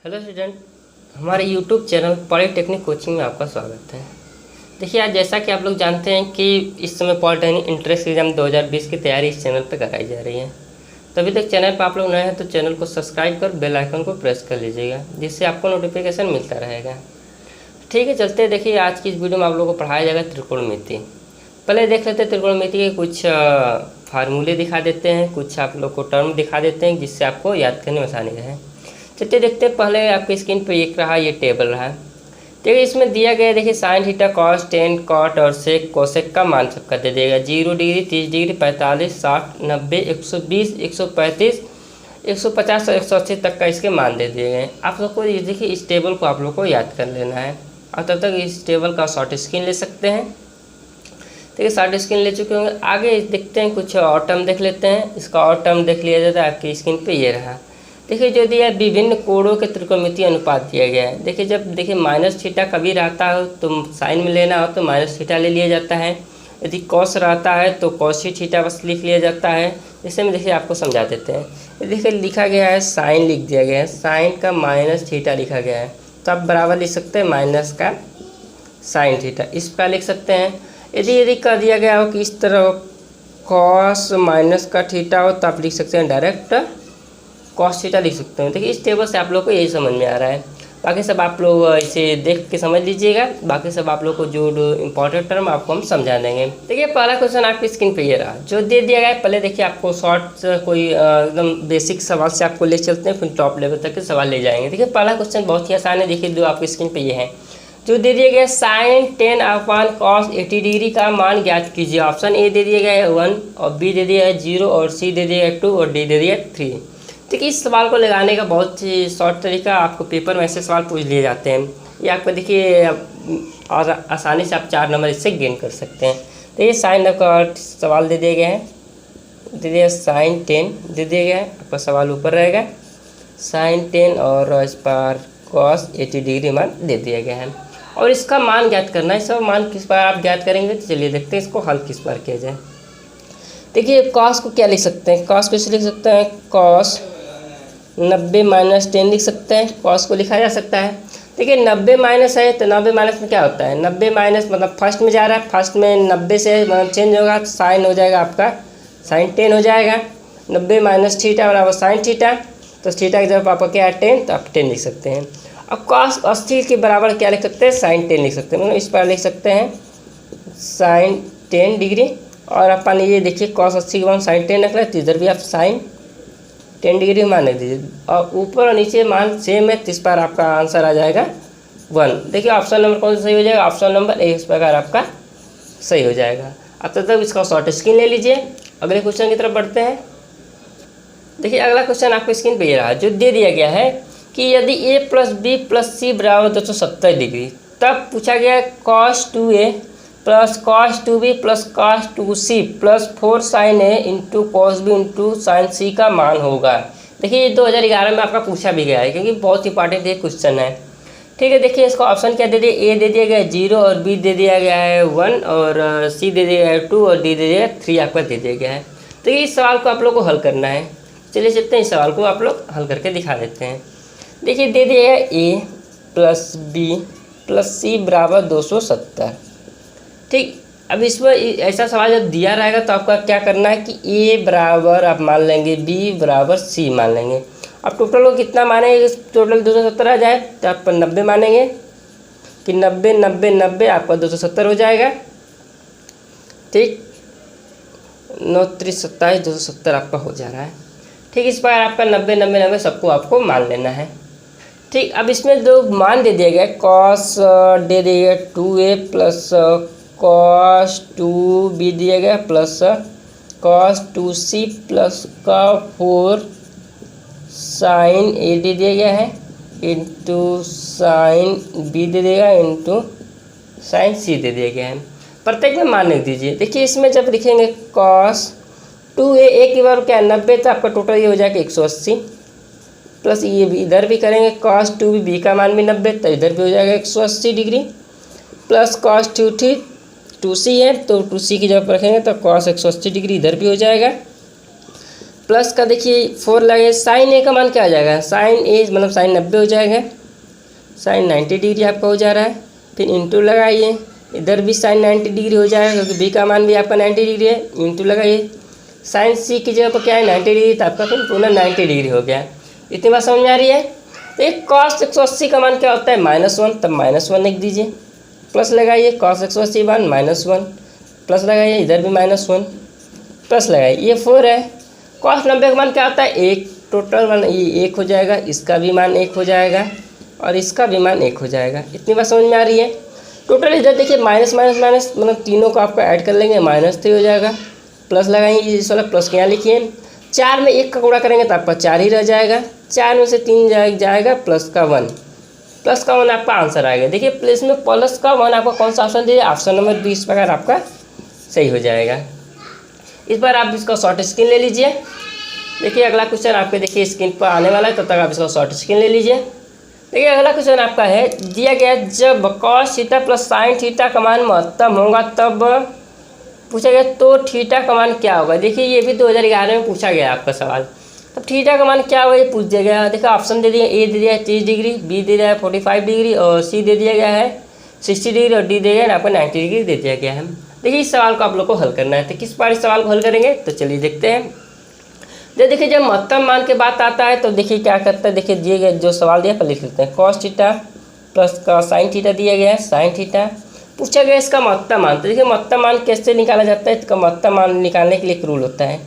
Hello student, हमारे YouTube channel polytechnic coaching में आपका स्वागत है। देखिए, आज जैसा कि आप लोग जानते हैं कि इस समय पॉलीटेक्निक इंट्रेंस एग्जाम 2020 की तैयारी इस चैनल पर कराई जा रही है। तो अभी तक चैनल पर आप लोग नए हैं तो चैनल को सब्सक्राइब कर बेल आइकन को प्रेस कर लीजिएगा, जिससे आपको नोटिफिकेशन मिलता रहेगा। ठीक है, चलते हैं। देखिए, आज की इस वीडियो में आप लोगों को पढ़ाया जाएगा त्रिकोणमिति। पहले देख लेते हैं त्रिकोणमिति के कुछ फार्मूले दिखा देते हैं, कुछ आप लोग को टर्म दिखा देते हैं जिससे आपको याद करने में आसानी रहे। चलिए देखते हैं। पहले आपकी स्क्रीन पे एक रहा, ये टेबल रहा। देखिए, इसमें दिया गया है, देखिए sine theta cos tan cot और सेक कोसेक का मान सबका दे देगा। 0 डिग्री, 30 डिग्री, 45, 60, 90, 120, 135, 150 और 180 तक का इसके मान दे दिए गए। आप लोग को ये देखिए, इस टेबल को आप लोग को याद कर लेना है और तब तक इस टेबल का शॉर्ट स्क्रीन ले सकते हैं। देखिए, शॉर्ट स्क्रीन ले चुके होंगे। आगे देखते हैं, कुछ और टर्म देख लेते हैं। इसका और टर्म देख लिया जाता है। आपकी स्क्रीन पे ये रहा। देखिए, जो दिया है विभिन्न कोणों के त्रिकोणमितीय अनुपात दिया गया है। देखिए, जब देखिए माइनस थीटा कभी रहता हो तो साइन में लेना हो तो माइनस थीटा ले लिया जाता है। यदि कॉस रहता है तो कॉस ही थीटा बस लिख लिया जाता है। इसे में देखिए आपको समझा देते हैं। देखिए, लिखा गया है साइन, लिख दिया गया है साइन का माइनस थीटा लिखा गया है, तो आप बराबर लिख सकते हैं माइनस का साइन थीटा। इस प्रकार लिख सकते हैं। यदि कर दिया गया हो कि इस तरह कॉस माइनस का थीटा हो तो आप लिख सकते हैं डायरेक्ट कॉस थीटा लिख सकते हैं। देखिए, इस टेबल से आप लोग को यही समझ में आ रहा है। बाकी सब आप लोग इसे देख के समझ लीजिएगा। बाकी सब आप लोग को जो इम्पोर्टेंट टर्म आपको हम समझा देंगे। देखिए, पहला क्वेश्चन आपकी स्क्रीन पे ये रहा, जो दे दिया गया है। पहले देखिए, आपको शॉर्ट कोई एकदम बेसिक सवाल से आपको ले चलते हैं, फिर टॉप लेवल तक के सवाल ले जाएंगे। देखिए, पहला क्वेश्चन बहुत ही आसान है। देखिए, जो आपकी स्क्रीन पे ये है, जो दे दिया गया साइन 10 अपान कॉस 80 डिग्री का मान ज्ञात कीजिए। ऑप्शन ए दे दिया गया है 1 और बी दे दिया है 0 और सी दे दिया है 2 और डी दे दिया है 3। देखिए, इस सवाल को लगाने का बहुत ही शॉर्ट तरीका, आपको पेपर में ऐसे सवाल पूछ लिए जाते हैं। ये आपको देखिए और आसानी से आप 4 नंबर इससे गेन कर सकते हैं। तो ये साइन का सवाल दे दिए गए हैं, दे दिया साइन 10 दे दिया गया है। आपका सवाल ऊपर रहेगा साइन 10 और इस पर कॉस 80 डिग्री मान दे दिया गया है और इसका मान ज्ञात करना है। इसका मान किस बार आप ज्ञात करेंगे, तो चलिए देखते हैं इसको हल किस बार किया जाए। देखिए, कॉस को क्या लिख सकते हैं, कॉस को इसे लिख सकते हैं कॉस 90 माइनस 10 लिख सकते हैं। कॉस को लिखा जा सकता है। देखिए, 90 माइनस है तो 90 माइनस में क्या होता है, 90 माइनस मतलब फर्स्ट में जा रहा है, फर्स्ट में 90 से मतलब चेंज होगा तो साइन हो जाएगा आपका साइन 10 हो जाएगा। 90 माइनस थीटा बराबर साइन थीटा, तो थीटा की जब आपका क्या है 10, तो आप 10 लिख सकते हैं। अब कॉस 80 के बराबर क्या लिख सकते हैं, साइन 10 लिख सकते हैं। मतलब इस पर लिख सकते हैं साइन 10 डिग्री और अपन ये देखिए कॉस 80 के बाद साइन 10 रख रहे हैं, तो इधर भी आप साइन 10 डिग्री मान रख दीजिए और ऊपर और नीचे मान सेम है, तो इस पर आपका आंसर आ जाएगा 1। देखिए, ऑप्शन नंबर कौन सा सही हो जाएगा, ऑप्शन नंबर ए इस प्रकार आपका सही हो जाएगा। अब तक इसका शॉर्ट स्क्रीन ले लीजिए। अगले क्वेश्चन की तरफ बढ़ते हैं। देखिए, अगला क्वेश्चन आपको स्क्रीन पे ये रहा, जो दे दिया गया है कि यदि a प्लस बी प्लस सी बराबर 270 डिग्री, तब पूछा गया है cos 2a plus cos 2b plus cos 2c plus 4 sin a into cos b into sin c का मान होगा। देखिए, ये 2011 में आपका पूछा भी गया है, क्योंकि बहुत इंपॉर्टेंट ये क्वेश्चन है। ठीक है, देखिए इसका ऑप्शन क्या दे दिया, a दे दिया गया है 0 और b दे दिया गया है 1 और c दे दिया गया है 2 और d दे दिया गया है 3 आपका दे दिया गया है। तो इस सवाल को आप लोग को हल करना है। चलिए चलते हैं, इस सवाल को आप लोग हल करके दिखा देते हैं। देखिए, दे दिया है a प्लस बी प्लस सी बराबर 270। ठीक, अब इसमें ऐसा सवाल जब दिया रहेगा तो आपका क्या करना है कि a बराबर आप मान लेंगे, b बराबर c मान लेंगे। अब टोटल को कितना मानेंगे, टोटल 270 आ जाए तो आप 90 मानेंगे कि 90 90 90 आपका 270 हो जाएगा। ठीक, 9 3 27 270 आपका हो जा रहा है। ठीक, इस बार आपका 90 90 90 सबको आपको मान लेना है। ठीक, अब इसमें दो मान दे दिया गया, कॉस दे दिया गया 2a प्लस कॉस 2b दिया गया प्लस कॉस 2c प्लस का 4 साइन a दे दिया गया है इंटू साइन b दे देगा इंटू साइन c दे दिया गया है। प्रत्येक में मान लिख दीजिए। देखिए, इसमें जब लिखेंगे कॉस 2a एक की बार क्या 90, तो आपका टोटल ये हो जाएगा 180 प्लस ये भी इधर भी करेंगे कॉस 2b, b का मान भी 90, तो इधर भी हो जाएगा 180 डिग्री प्लस कॉस 2c है तो 2c की जगह पर रखेंगे तो कॉस 180 डिग्री इधर भी हो जाएगा प्लस का देखिए 4 लगे, साइन ए का मान क्या आ जाएगा, साइन ए मतलब साइन 90 हो जाएगा, साइन 90 डिग्री आपका हो जा रहा है। फिर इंटू लगाइए, इधर भी साइन 90 डिग्री हो जाएगा क्योंकि बी का मान भी आपका 90 डिग्री है, इंटू लगाइए। साइन सी की जगह पर क्या है 90 डिग्री, तो आपका फिर पूरा 90 डिग्री हो गया। इतनी बात समझ में आ रही है। तो एक कॉस 180 का मान क्या होता है -1, तब -1 लिख दीजिए, प्लस लगाइए कॉस 180 मान -1 प्लस लगाइए, इधर भी -1 प्लस लगाइए, ये 4 है। कॉस 90 का मान क्या होता है 1, टोटल मान ये 1 हो जाएगा, इसका भी मान 1 हो जाएगा और इसका भी मान 1 हो जाएगा। इतनी बात समझ में आ रही है। टोटल इधर देखिए माइनस माइनस माइनस मतलब तीनों को आपको ऐड कर लेंगे, -3 हो जाएगा, प्लस लगाएंगे, इस वाला प्लस के यहाँ लिखिए। 4 में 1 का गुणा करेंगे तो आपका 4 ही रह जाएगा, 4 में से 3 जाएगा, प्लस का 1 आपका आंसर आएगा। देखिए प्लस में प्लस का 1 आपका कौन सा ऑप्शन दीजिए, ऑप्शन नंबर 20 प्रकार आपका सही हो जाएगा। इस बार आप इसका शॉर्ट स्क्रीन ले लीजिए। देखिए अगला क्वेश्चन आपके देखिए स्क्रीन पर आने वाला है, तब तक आप इसका शॉर्ट स्क्रीन ले लीजिए। देखिए अगला क्वेश्चन आपका है, दिया गया जब cos theta plus sine theta का मान महत्तम होगा तब पूछा गया तो थीटा का मान क्या होगा। देखिए ये भी 2011 में पूछा गया आपका सवाल। तब थीटा का मान क्या होगा ये पूछ दिया गया। देखो ऑप्शन दे दिया, ए दे दिया है 30 डिग्री, बी दे दिया है 45 डिग्री और सी दे दिया गया है 60 डिग्री और डी दे दिया है आपको 90 डिग्री दे दिया गया है। देखिए इस सवाल को आप लोग को हल करना है, तो किस बार इस सवाल को हल करेंगे तो चलिए देखते हैं। देखिए जब महत्तम मान के बात आता है तो देखिए क्या करता है, देखिए दिए गए जो सवाल दिया पर लिख लेते हैं, कॉस थीटा प्लस का साइन थीटा दिया गया है, साइन थीटा पूछा गया इसका महत्तम मान। तो देखिए महत्तम मान कैसे निकाला जाता है, इसका महत्तम मान निकालने के लिए एक रूल होता है,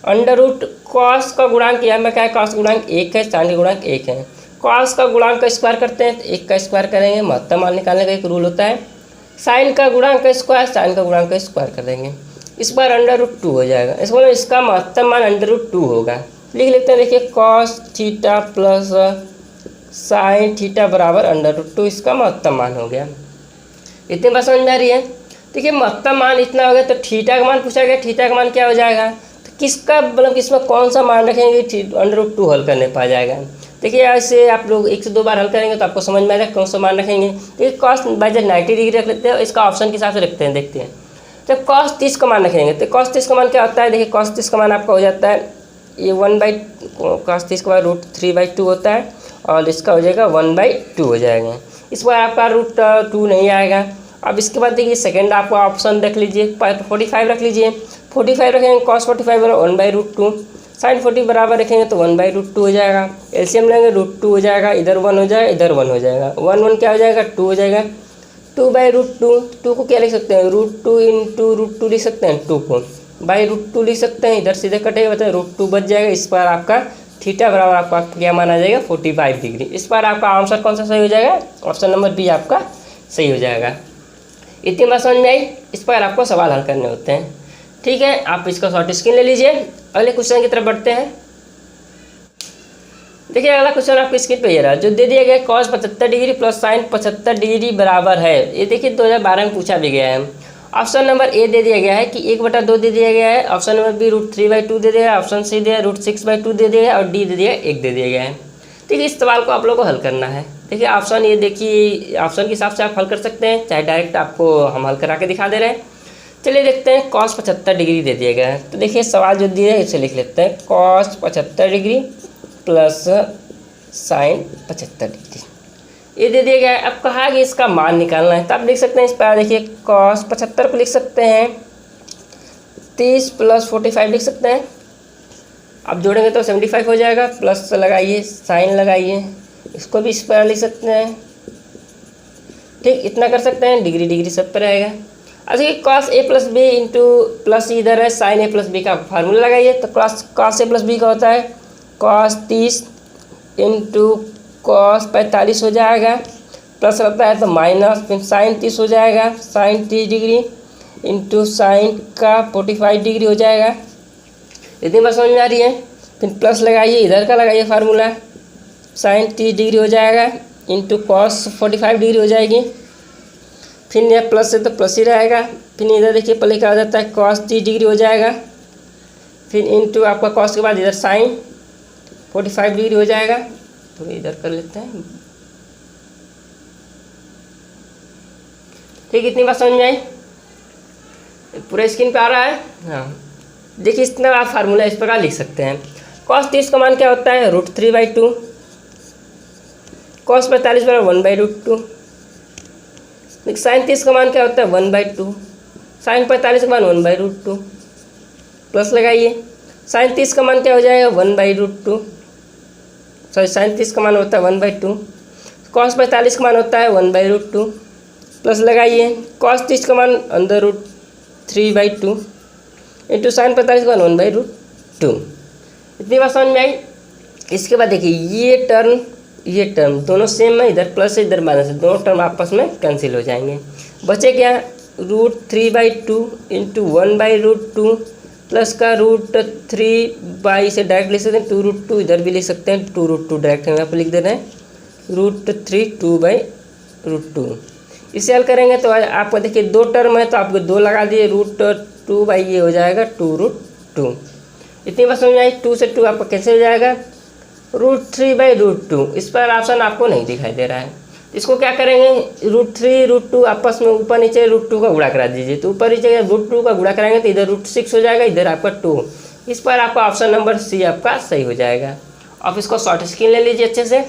अंडर रूट कॉस का गुणांक यहाँ में क्या है, कॉस गुणांक 1 है, साइन का गुणांक 1 है, कॉस का गुणांक का स्क्वायर करते हैं तो 1 का स्क्वायर करेंगे, महत्तम मान निकालने का एक रूल होता है, साइन का गुणांक का स्क्वायर, साइन का गुणांक का स्क्वायर कर देंगे, इस बार अंडर रूट 2 हो जाएगा। इस बार इसका महत्तम मान अंडर रूट 2 होगा। लिख लेते हैं, देखिए cos theta plus sine theta बराबर अंडर रूट 2, इसका महत्तम मान हो गया। इतनी बात समझ में आ रही है। देखिए महत्तम मान इतना हो गया तो थीटा का मान पूछा गया, थीटा का मान क्या हो जाएगा, तो किसका मतलब किसमें कौन सा मान रखेंगे अंडर रूट 2 हल करने पा जाएगा। देखिए ऐसे आप लोग 1 से 2 बार हल करेंगे तो आपको समझ में आएगा कौन सा मान रखेंगे। देखिए कॉस बाई 90 डिग्री रख लेते हैं, इसका ऑप्शन के हिसाब से रखते हैं, देखते हैं। जब कॉस 30 का मान रखेंगे तो कॉस 30 का मान क्या होता है, देखिए कॉस 30 का मान आपका हो जाता है ये 1 कॉस 30 का रूट 3/2 होता है और इसका हो जाएगा 1/2 हो जाएगा। इस बार आपका रूट 2 नहीं आएगा। अब इसके बाद देखिए सेकंड आपका ऑप्शन रख लीजिए, 45 रख लीजिए, 45 रखेंगे कॉस 45 1/2, साइन 40 बराबर रखेंगे तो 1/2 हो जाएगा, एलसीएम लेंगे √2 हो जाएगा, इधर 1 हो जाएगा, इधर 1 हो जाएगा, 1 क्या हो जाएगा 2 हो जाएगा, 2/2, 2 को क्या लिख सकते हैं √2 इंटू √2 लिख सकते हैं, 2 को √2 लिख सकते हैं, इधर सीधे कटेगा बताए √2 बच जाएगा। इस बार आपका थीटा बराबर आपका क्या माना जाएगा 45 डिग्री। इस बार आपका आंसर कौन सा सही हो जाएगा, ऑप्शन नंबर बी आपका सही हो जाएगा। इतनी बात समझ में आई। इस पर आपको सवाल हल करने होते हैं, ठीक है। आप इसका शॉर्ट स्क्रीन ले लीजिए। अगले क्वेश्चन की तरफ बढ़ते हैं। देखिए अगला क्वेश्चन आपकी स्क्रीन पे ये रहा, जो दे दिया गया cos 75 degree plus sign 75 degree बराबर है। ये देखिए 2012 में पूछा भी गया है। ऑप्शन नंबर ए दे दिया गया है कि 1/2 दे दिया गया है, ऑप्शन नंबर बी √3/2 दे दिया है, ऑप्शन सी दिया √6/2 दे दिया है और डी दे दिया 1 दे दिया गया है। ठीक है, इस सवाल को आप लोगों को हल करना है। देखिए ऑप्शन ये देखिए ऑप्शन के हिसाब से आप हल कर सकते हैं, चाहे डायरेक्ट आपको हम हल करा के दिखा दे रहे हैं। चलिए देखते हैं, कॉस 75 डिग्री दे दिया गया है। तो देखिए सवाल जो दिया है इसे लिख लेते हैं, cos 75 degree plus sign 75 degree ये दे दिया गया है। अब कहा कि इसका मान निकालना है, तो आप लिख सकते हैं इस पर, देखिए कॉस 75 को लिख सकते हैं 30 प्लस 45 लिख सकते हैं। आप जोड़ेंगे तो 75 हो जाएगा, प्लस लगाइए साइन लगाइए, इसको भी इस पर लिख सकते हैं। ठीक, इतना कर सकते हैं, डिग्री डिग्री सब पर रहेगा। अच्छा cos A plus B into plus इधर है साइन ए प्लस बी का फार्मूला लगाइए। तो कॉस ए प्लस बी का होता है कॉस 30 इंटू कॉस 45 हो जाएगा, प्लस रहता है तो माइनस, फिर साइन 30 हो जाएगा, साइन 30 डिग्री इंटू साइन का 45 डिग्री हो जाएगा। इतनी बात समझ में आ रही है। फिर प्लस लगाइए, इधर का लगाइए फार्मूला, साइन 30 डिग्री हो जाएगा इंटू कॉस 45 डिग्री हो जाएगी। फिर यह प्लस है तो प्लस ही रहेगा। फिर इधर देखिए पहले क्या हो जाता है कॉस 30 डिग्री हो जाएगा, फिर इंटू आपका कॉस के बाद इधर साइन 45 डिग्री हो जाएगा। तो इधर कर लेते हैं। ठीक, इतनी बात समझ में आई, पूरे स्क्रीन पे आ रहा है। हाँ देखिए इस तरह आप फार्मूला इस प्रकार लिख सकते हैं। cos 30 का मान क्या होता है √3/2, cos 45 बराबर 1/√2। sin 30 का मान क्या होता है 1/2, sin 45 का मान 1/√2 प्लस लगाइए। sin 30 का मान क्या हो जाएगा 1/√2, सॉरी sin 30 का मान होता है 1/2, cos 45 का मान होता है 1/√2 प्लस लगाइए। cos 30 का मान √3/2 इंटू sin 45 का मान 1/√2। इतनी बात समझ में आई। इसके बाद देखिए ये टर्म दोनों सेम है, इधर प्लस है इधर माइनस है, दोनों टर्म आपस में कैंसिल हो जाएंगे। बचे क्या √3/2 इंटू 1/√2 प्लस का √3 से डायरेक्ट लिख सकते हैं 2√2, इधर भी लिख सकते हैं 2√2 डायरेक्ट यहाँ पर लिख दे रहे हैं √3 2/√2। इसे हल करेंगे तो आपको देखिए दो टर्म है तो आपको 2 लगा दिए √2 ये हो जाएगा 2√2। इतनी बात समझ में आई। 2 से 2 आपका कैसे हो जाएगा √3/√2। इस पर ऑप्शन आपको नहीं दिखाई दे रहा है, इसको क्या करेंगे √3 √2 आपस में ऊपर नीचे √2 का गुणा करा दीजिए, तो ऊपर नीचे √2 का गुणा कराएंगे तो इधर √6 हो जाएगा, इधर आपका 2। इस पर आपका ऑप्शन नंबर सी आपका सही हो जाएगा। आप इसको शॉर्ट स्क्रीन ले लीजिए अच्छे से।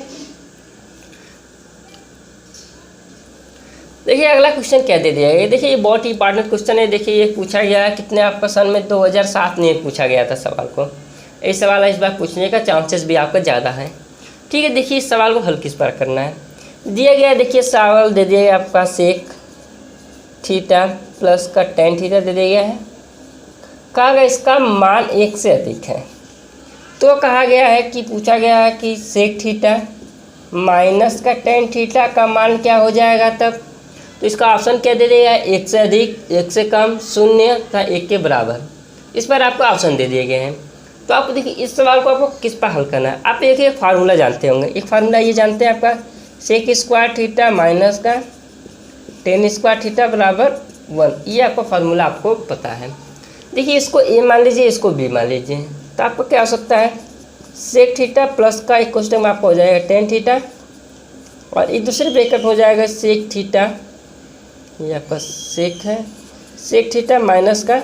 देखिए अगला क्वेश्चन क्या दे दिया है, देखिए ये बहुत ही इंपॉर्टेंट क्वेश्चन है। देखिए ये पूछा गया है कितने आपका सन में 2007 में पूछा गया था सवाल को। ये सवाल इस बार पूछने का चांसेस भी आपका ज़्यादा है। ठीक है, देखिए इस सवाल को हल किस पर करना है दिया गया है। देखिए सवाल दे दिया गया आपका सेक थीटा प्लस का टेन थीटा दे दिया गया है। कहा गया इसका मान 1 से अधिक है, तो कहा गया है कि पूछा गया है कि सेक थीटा माइनस का टेन थीटा का मान क्या हो जाएगा तब। तो इसका ऑप्शन क्या दे दिया है 1 से अधिक, 1 से कम, 0 तथा 1 के बराबर। इस पर आपको ऑप्शन दे दिए गए हैं। तो आपको देखिए इस सवाल को आपको किस पर हल करना है। आप एक फार्मूला जानते होंगे, एक फार्मूला ये जानते हैं आपका सेक स्क्वायर थीटा माइनस का टेन स्क्वायर थीटा बराबर 1, ये आपका फार्मूला आपको पता है। देखिए इसको ए मान लीजिए, इसको बी मान लीजिए, तो आपको क्या हो सकता है सेक थीटा प्लस का एक क्वेश्चन में आपको हो जाएगा टेन थीटा, और एक दूसरे ब्रैकेट हो जाएगा सेक थीटा, ये आपका सेक है, सेक थीटा माइनस का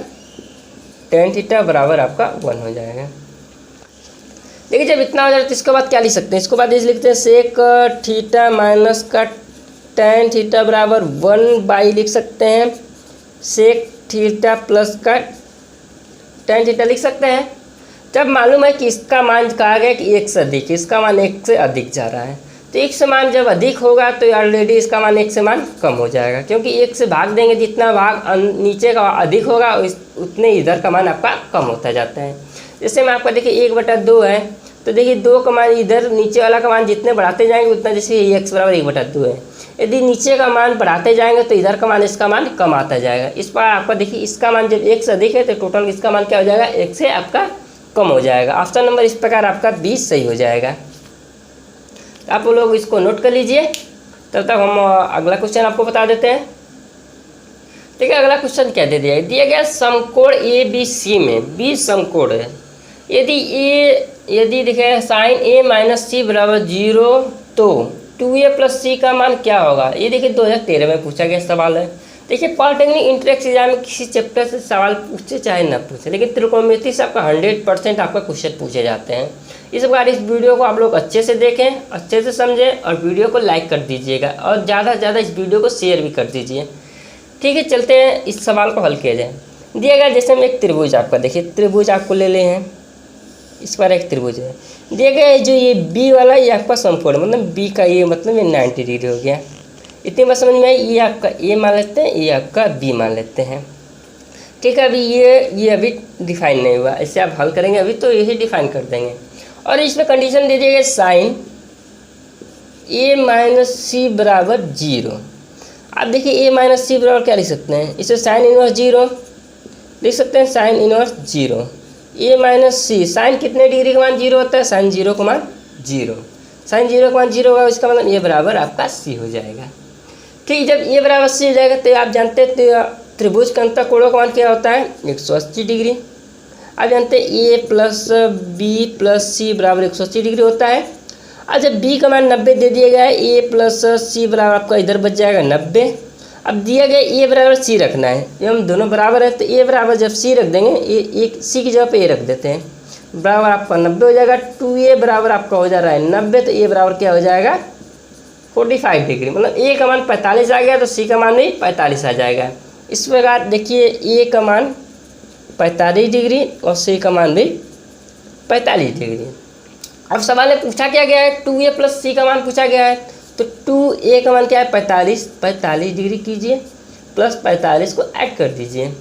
टेन थीटा बराबर आपका 1 हो जाएगा। देखिए जब इतना हो जाए तो इसके बाद क्या लिख सकते हैं, इसके बाद इसे लिखते हैं सेक थीटा माइनस का टेन थीटा बराबर 1 लिख सकते हैं सेक थीटा प्लस का टेन थीटा लिख सकते हैं। जब मालूम है कि इसका मान कहा गया कि 1 से अधिक, इसका मान 1 से अधिक जा रहा है, तो 1 से मान जब अधिक होगा तो ऑलरेडी इसका मान 1 से मान कम हो जाएगा, क्योंकि 1 से भाग देंगे जितना भाग नीचे का अधिक होगा उतने इधर का मान आपका कम होता जाता है। जैसे मैं आपका देखिए 1/2 है, तो देखिए 2 का मान इधर नीचे वाला का मान जितने बढ़ाते जाएंगे उतना, जैसे x बराबर 1/2 है, यदि नीचे का मान बढ़ाते जाएंगे तो इधर का मान इसका मान कम आता जाएगा। इस पर आपका देखिए इसका मान जब 1 से अधिक है तो टोटल इसका मान क्या हो जाएगा 1 से आपका कम हो जाएगा। ऑप्शन नंबर इस प्रकार आपका 20 सही हो जाएगा। आप लोग इसको नोट कर लीजिए, तब तक हम अगला क्वेश्चन आपको बता देते हैं। ठीक है, अगला क्वेश्चन क्या दे दिया गया समकोण ABC में बी समकोण है। यदि देखिए साइन A माइनस सी बराबर 0 तो 2A प्लस सी का मान क्या होगा। ये देखिए 2013 में पूछा गया सवाल है। देखिए पॉलिटेक्निक इंट्रेंस एग्जाम में किसी चैप्टर से सवाल पूछे चाहे ना पूछे, लेकिन त्रिकोणमिति से आपका 100% आपका क्वेश्चन पूछे जाते हैं। इस बार इस वीडियो को आप लोग अच्छे से देखें, अच्छे से समझें, और वीडियो को लाइक कर दीजिएगा, और ज़्यादा से ज़्यादा इस वीडियो को शेयर भी कर दीजिए। ठीक है, चलते हैं इस सवाल को हल किया जाए। दिया गया जैसे हम एक त्रिभुज आपका देखिए त्रिभुज आपको ले ले हैं, इस पर एक त्रिभुज है दिया गया जो ये बी वाला ये आपका समकोण, मतलब बी का ये मतलब ये 90 डिग्री हो गया। इतनी बात समझ में आई। ये आपका ए मान लेते हैं, ये आपका बी मान लेते हैं। ठीक है, अभी ये अभी डिफाइन नहीं हुआ, इसे आप हल करेंगे अभी तो यही डिफाइन कर देंगे। और इसमें कंडीशन दे दिएगा साइन A माइनस सी बराबर 0। आप देखिए A माइनस सी बराबर क्या लिख सकते हैं, इसे साइन इनवर्स 0 लिख सकते हैं, sine inverse 0। A minus C sine कितने डिग्री का मान 0 होता है, साइन 0 का मान 0, साइन 0 का मान 0 होगा, इसका मतलब A बराबर आपका C हो जाएगा। ठीक, जब A बराबर C हो जाएगा तो आप जानते हैं त्रिभुज के अंतःकोणों का मान क्या होता है 180 डिग्री। आप जानते हैं A प्लस बी प्लस सी बराबर 180 डिग्री होता है। और जब B का मान 90 दे दिया गया है, A प्लस सी बराबर आपका इधर बच जाएगा 90। अब दिया गया ए बराबर सी रखना है, ये हम दोनों बराबर है तो ए बराबर जब सी रख देंगे, एक सी की जगह पे ए रख देते हैं, बराबर आपका 90 हो जाएगा। 2a बराबर आपका हो जा रहा है 90, तो ए बराबर क्या हो जाएगा 45 डिग्री, मतलब ए का मान 45 आ गया तो सी का मान भी 45 आ जाएगा। इस प्रकार देखिए ए का मान 45 डिग्री और सी का मान भी 45 डिग्री। अब सवाल में पूछा क्या गया है 2a प्लस सी का मान पूछा गया है, तो 2a का मान क्या है 45 डिग्री कीजिए प्लस 45 को ऐड कर दीजिए,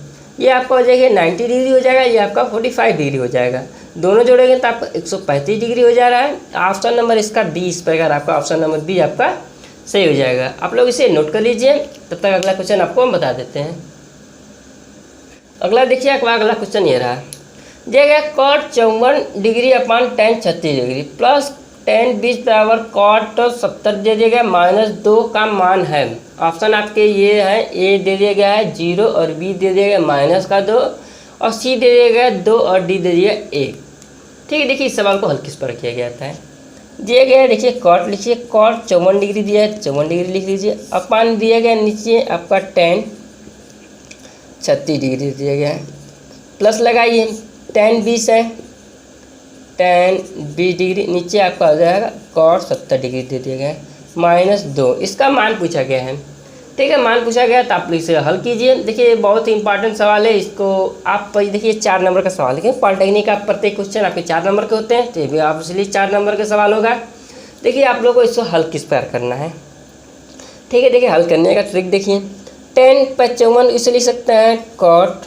ये आपका हो जाएगा 90 डिग्री हो जाएगा, ये आपका 45 डिग्री हो जाएगा। दोनों जोड़ेंगे तो आपका 135 डिग्री हो जा रहा है। ऑप्शन नंबर इसका बी, इस प्रकार आपका ऑप्शन नंबर बी आपका सही हो जाएगा। आप लोग इसे नोट कर लीजिए, तब तक अगला क्वेश्चन आपको हम बता देते हैं। अगला देखिए, अगला क्वेश्चन ये रहा, दिया गया कॉट 54 डिग्री अपान tan 36 डिग्री प्लस tan 20 बराबर कॉट 70 दे दिया गया -2 का मान है। ऑप्शन आपके ये है, ए दे दिया गया है 0 और बी दे दिया गया -2 और सी दे दिया गया 2 और डी दे दिया 1। ठीक है, देखिए इस सवाल को हल किस पर किया गया था। दिया गया है, देखिए कॉट लिखिए, कॉट 54 डिग्री दिया है 54 डिग्री लिख लीजिए, अपान दिया गया नीचे आपका tan 36 डिग्री दिया गया है, प्लस लगाइए tan 20 है, tan 20 डिग्री, नीचे आपका हो जाएगा कॉट 70 डिग्री दे दिया गया है -2, इसका मान पूछा गया है। ठीक है, मान पूछा गया तो आप इसे हल कीजिए। देखिए बहुत ही इंपॉर्टेंट सवाल है, इसको आप देखिए 4 नंबर का सवाल है, पॉलिटेक्निक का प्रत्येक क्वेश्चन आपके 4 नंबर के होते हैं, तो ये भी आप इसलिए 4 नंबर का सवाल होगा। देखिए आप लोगों को इसको हल किस प्रकार करना है। ठीक है, देखिए हल करने का ट्रिक देखिए, tan 55 इसे लिख सकते हैं कॉट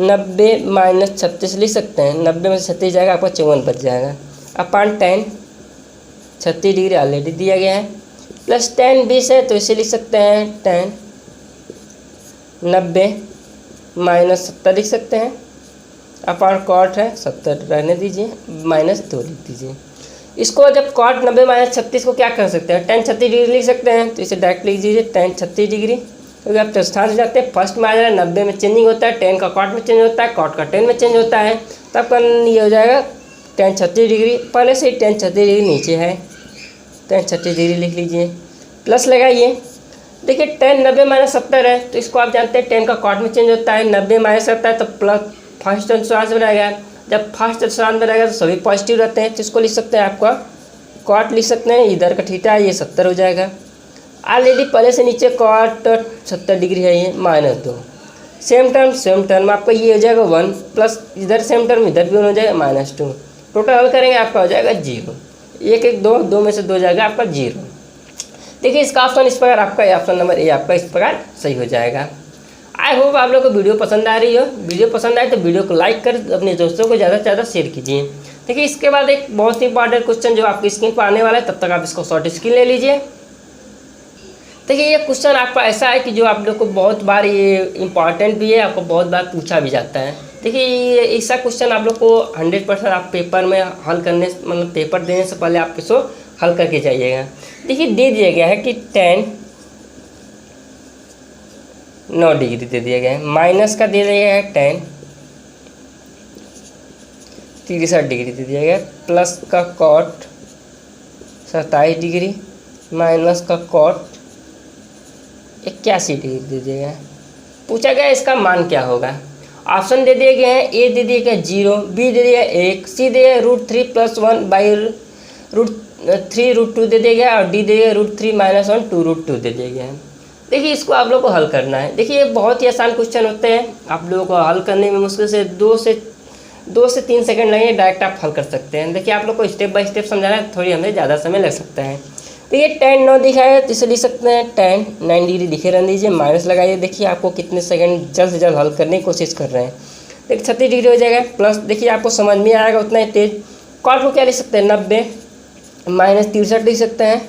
90 - 36 लिख सकते हैं, 90 में से 36 जाएगा आपका 54 बच जाएगा, अपान tan 36 डिग्री ऑलरेडी दिया गया है, प्लस tan 20 है तो इसे लिख सकते हैं tan 90 - 70 लिख सकते हैं, अपान कॉट है 70 रहने दीजिए -2 लिख दीजिए। इसको जब कॉट 90 - 36 को क्या कर सकते हैं, tan 36 डिग्री लिख सकते हैं, तो इसे डायरेक्ट लिख दीजिए tan 36 डिग्री, क्योंकि आप चतुर्थांश से जाते हैं फर्स्ट में आ जाएगा 90 में चेंजिंग होता है, tan का कॉट में चेंज होता है, कॉट का tan में चेंज होता है, तब का ये हो जाएगा tan 36 डिग्री। पहले से ही tan 36 डिग्री नीचे है, tan 36 डिग्री लिख लीजिए, प्लस लगाइए। देखिए tan 90 - 70 है, तो इसको आप जानते हैं tan का कॉट में चेंज होता है, 90 - 70 तो प्लस फर्स्ट चतुर्थांश बनाएगा, जब फर्स्ट चतुर्थांश बनाएगा तो सभी पॉजिटिव रहते हैं, तो इसको लिख सकते हैं आपका कॉट लिख सकते हैं, इधर का थीटा है ये 70 हो जाएगा। ऑलरेडी पहले से नीचे कॉट 70 डिग्री है, ये -2, सेम टर्म आपका ये हो जाएगा 1 प्लस इधर सेम टर्म इधर भी 1 हो जाएगा -2, टोटल हल करेंगे आपका हो जाएगा 0, 1 1 2 2 में से 2 जाएगा आपका 0। देखिए इसका ऑप्शन इस प्रकार आपका ऑप्शन नंबर ए आपका इस प्रकार सही हो जाएगा। आई होप आप लोगों को वीडियो पसंद आ रही हो, वीडियो पसंद आए तो वीडियो को लाइक कर अपने दोस्तों को ज़्यादा से ज़्यादा शेयर कीजिए। देखिए इसके बाद एक बहुत ही इंपॉर्टेंट क्वेश्चन जो आपकी स्क्रीन पर आने वाला है, तब तक आप इसको शॉर्ट स्क्रीन ले लीजिए। देखिए ये क्वेश्चन आपका ऐसा है कि जो आप लोग को बहुत बार ये इंपॉर्टेंट भी है, आपको बहुत बार पूछा भी जाता है। देखिए ये ऐसा क्वेश्चन आप लोग को 100% आप पेपर में हल करने मतलब पेपर देने से पहले आप इसको हल करके जाइएगा। देखिए दे दिया गया है कि tan 9 डिग्री दे दिया गया है, माइनस का दे दिया गया है tan 63 डिग्री दे दिया गया है, प्लस का कॉट 27 डिग्री माइनस का कॉट 81 डिग्री दे दिया गया है। पूछा गया इसका मान क्या होगा। ऑप्शन दे दिए गए हैं, ए दे दिया गया 0, बी दे दिया 1, सी दे दिया √3 + 1 √3 √2 दे दिया गया और डी दे दिया √3 - 1 2 √2 दे दिया गया है। देखिए इसको आप लोग को हल करना है। देखिए ये बहुत ही आसान क्वेश्चन होते हैं, आप लोगों को हल करने में मुश्किल से 2 से 3 सेकंड लगेंगे, डायरेक्ट आप हल कर सकते हैं। देखिए आप लोग को स्टेप बाय स्टेप समझाना है, थोड़ी हमें ज़्यादा समय लग सकता है। देखिए tan 9 दिखा है तो इसे लिख सकते हैं tan 9 डिग्री लिखे रहने दीजिए, माइनस लगाइए। देखिए आपको कितने सेकंड जल्द से जल्द हल करने की कोशिश कर रहे हैं। देखिए 36 डिग्री हो जाएगा, प्लस देखिए आपको समझ में आएगा उतना ही तेज। कॉट को क्या लिख सकते हैं 90 - 63 लिख सकते हैं,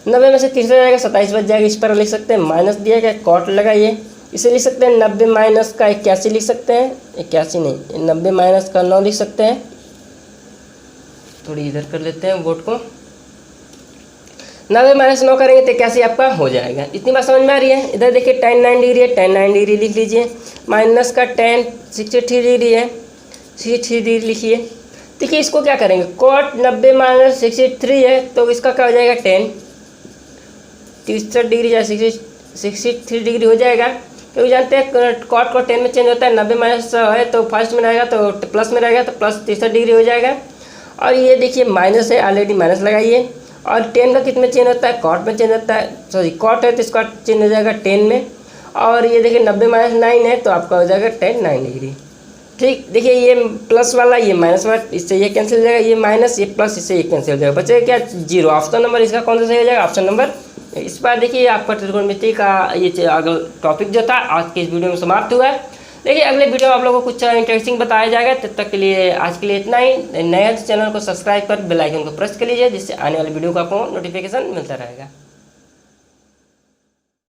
90 में से 63 जाएगा 27 बच जाएगा, इस पर लिख सकते हैं। माइनस दिया गया कॉट लगाइए, इसे लिख सकते हैं 90 माइनस का 81 लिख सकते हैं, 81 नहीं 90 माइनस का 9 लिख सकते हैं। थोड़ी इधर कर लेते हैं बोर्ड को, 90 माइनस 9 करेंगे तो 81 आपका हो जाएगा। इतनी बात समझ में आ रही है। इधर देखिए tan 9 डिग्री है, tan 9 डिग्री लिख लीजिए, माइनस का tan 63 डिग्री है, 63 डिग्री लिखिए। देखिए इसको क्या करेंगे, cot 90 - 63 है तो इसका क्या हो जाएगा tan 63 डिग्री या 63 डिग्री हो जाएगा, क्योंकि जानते हैं कॉट को 10 में चेंज होता है, 90 माइनस है तो फर्स्ट में रहेगा तो प्लस में रहेगा, तो प्लस 63 डिग्री हो जाएगा। और ये देखिए माइनस है, ऑलरेडी माइनस लगाइए। और 10 का कितने चेंज होता है, कॉट में चेंज होता है, सॉरी कॉट है तो इसका चेंज हो जाएगा 10 में। और ये देखिए 90 माइनस 9 है तो आपका हो जाएगा 10 9 डिग्री। ठीक, देखिए ये प्लस वाला ये माइनस वाला, इससे ये कैंसिल हो जाएगा, ये माइनस ये प्लस, इससे ये कैंसिल हो जाएगा, बचेगा क्या 0। ऑप्शन नंबर इसका कौन सा सही हो जाएगा, ऑप्शन नंबर। इस बार देखिए आपका त्रिकोणमिति का ये अगला टॉपिक जो था आज के इस वीडियो में समाप्त हुआ है। देखिए अगले वीडियो में आप लोगों को कुछ इंटरेस्टिंग बताया जाएगा। तब तक के लिए आज के लिए इतना ही। नया चैनल को सब्सक्राइब कर बेल आइकन को प्रेस कर लीजिए, जिससे आने वाली वीडियो का आपको नोटिफिकेशन मिलता रहेगा।